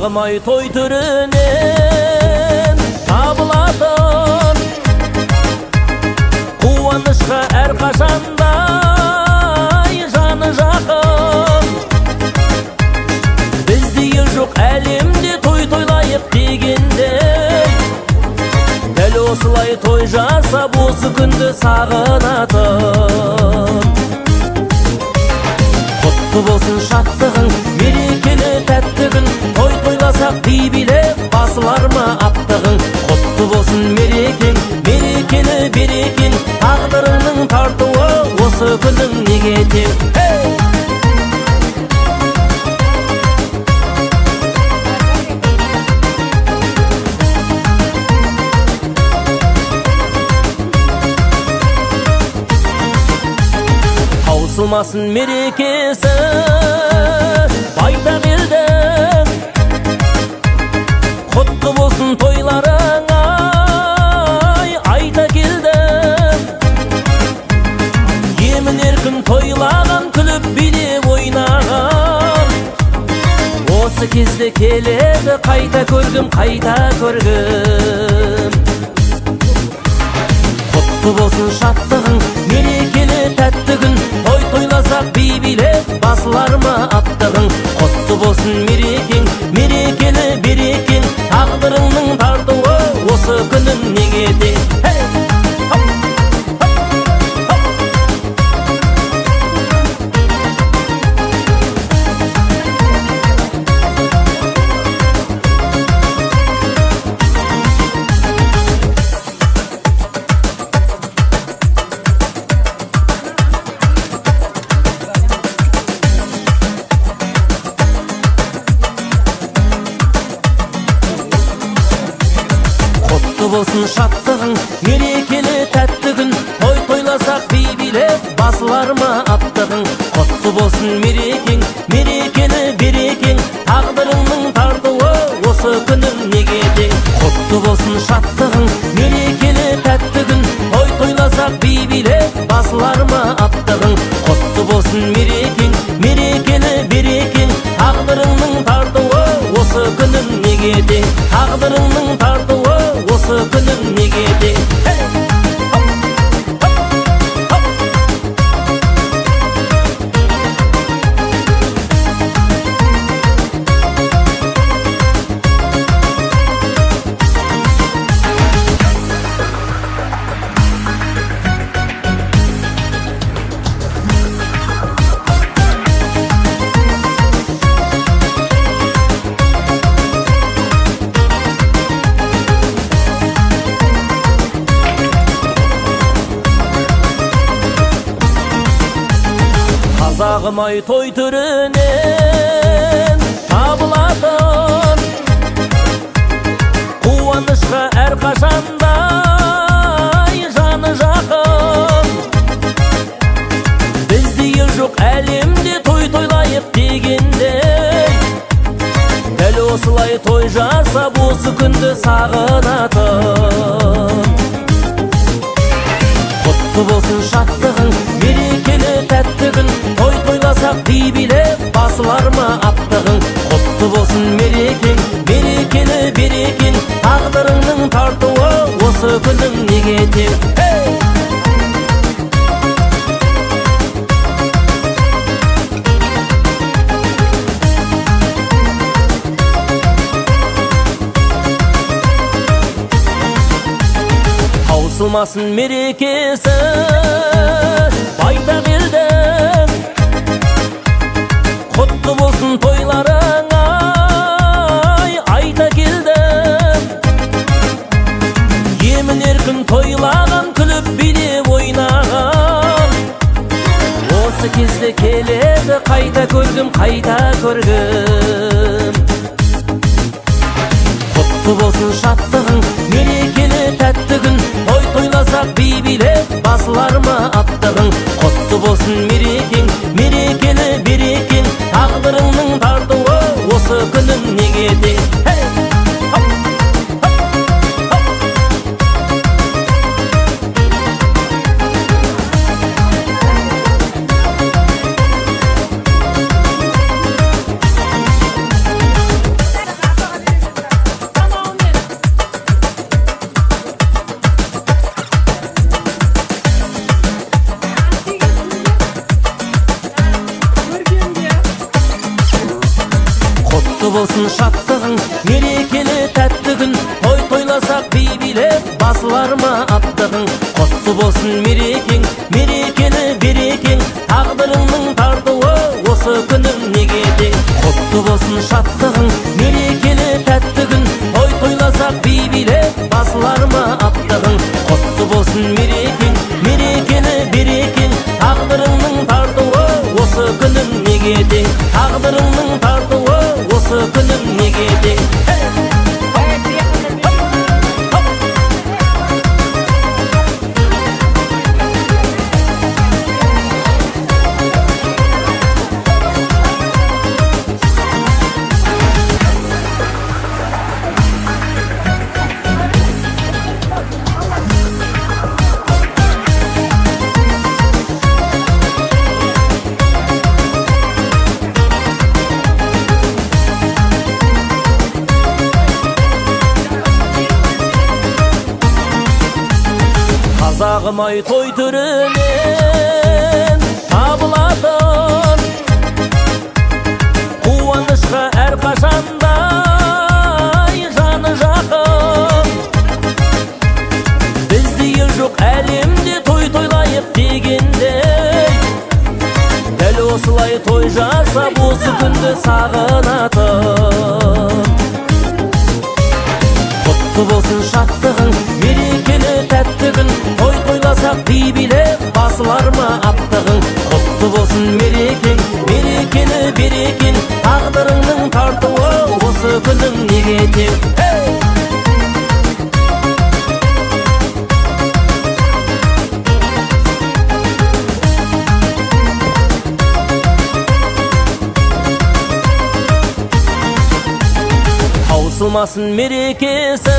Azağımay toy türünen табылатын Қуанышқа әр қашандай жаны жақын Бізде жоқ әлемде той тойлайық дегендей Дәл осылай той жасап осы күнді сағынатын Құтты болсын шаттығың, мерекелі тәтті күн Той тойласақ би билеп, басылар ма аттығың Құтты болсын мерекең, мерекелі берекең Тағдырыңның тартуы осы күнің неге тең Таусылмасын мерекесі байтақ елдің Құтты болсын тойларың айта келдім Емін-еркін тойлаған, күліп билеп ойнаған Осы кезде келеді қайта көргім, қайта көргім Құтты болсын шаттығың, мерекелі тәтті күн Той тойласақ би билеп, басылар ма аттығың Құтты болсын мерекең, мерекелі берекең Тағдырыңның тартуы осы күнің неге тең Құтты болсын шаттығың, мерекелі тәтті күн Той тойласақ би билеп, басылар ма аттығың Құтты болсын мерекең, мерекелі берекең Тағдырыңның тартуы осы күнің неге тең Құтты болсын шаттығың, мерекелі тәтті күн Той тойласақ би билеп, басылар ма аттығың Құтты болсын мерекең, мерекелі берекең Тағдырыңның тартуы осы күнің неге тең Тағдырыңның тартуы осы күнің неге тең Қазағымай той түрінен табылатын Қуанышқа әр қашандай жаны жақын Бізде жоқ әлемде той тойлайық дегендей Дәл осылай той жасап осы күнді сағынатын Құтты болсын шаттығың, мерекелі тәтті күн Той тойласақ би билеп, басылар ма аттығың Құтты болсын мерекең, мерекелі берекең Тағдырыңның тартуы осы күнің неге тең Таусылмасын мерекесі байтақ елдің Құтты болсын тойларың айта келдім Емін-еркін тойлаған, күліп билеп ойнаған Осы кезде келеді қайта көргім, қайта көргім Құтты болсын шаттығың, мерекелі тәтті күн Той тойласақ би билеп, басылар ма аттығың Құтты болсын мерекең, мерекелі берекең Тағдырыңның тартуы осы күнің неге тең Құтты болсын шаттығың, мерекелі тәтті күн, той тойласақ би билеп, басылар ма аттығың. Құтты болсын мерекең, мерекелі берекең, тағдырыңның тартуы осы күнің неге тең. Құтты болсын шаттығың, мерекелі тәтті күн, той тойласақ би билеп, басылар ма аттығың. Құтты болсын мерекең, мерекелі берекең, тағдырыңның тартуы осы күнің неге тең. Тағдырыңның тартуы осы күнің неге тең. Қазағым ай той түрінен табылатын, қуанышқа әр қашандай жаны жақын. Біздей жоқ әлемде той тойлайық дегендей, дәл осылай той жасап осы күнді сағынатын. Құтты болсын шаттығың, мерекелі тәтті күн, той тойласақ би билеп, басылар ма аттығың. Құтты болсын мерекең, мерекелі берекең, тағдырыңның тартуы осы күнің неге тең. Таусылмасын мерекесі,